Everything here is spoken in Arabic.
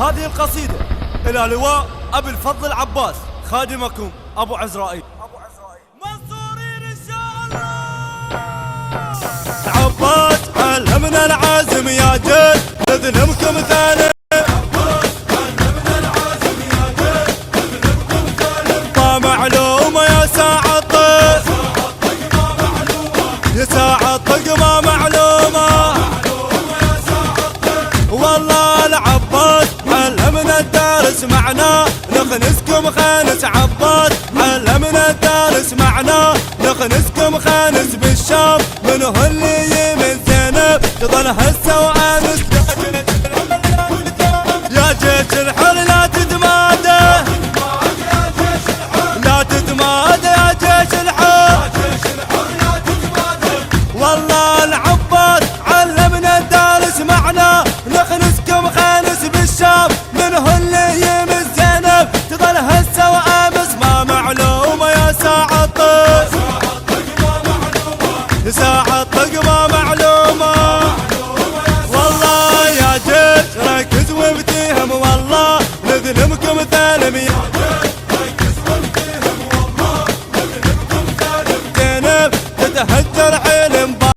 هذه القصيدة إلى لواء أبي الفضل العباس، خادمكم أبو عزرائيل. منصورين إن شاء الله. عباس علمنا العزم يا جد نذنبكم ثاني. علمنا العزم يا جد نذنبكم ثاني. ما معلومة يا ساعة الطق، يا ساعة الطق ما معلومة. والله العباس علمنا الدارس معنا نخنسكم خانس. عباس علمنا الدارس معنا نخنسكم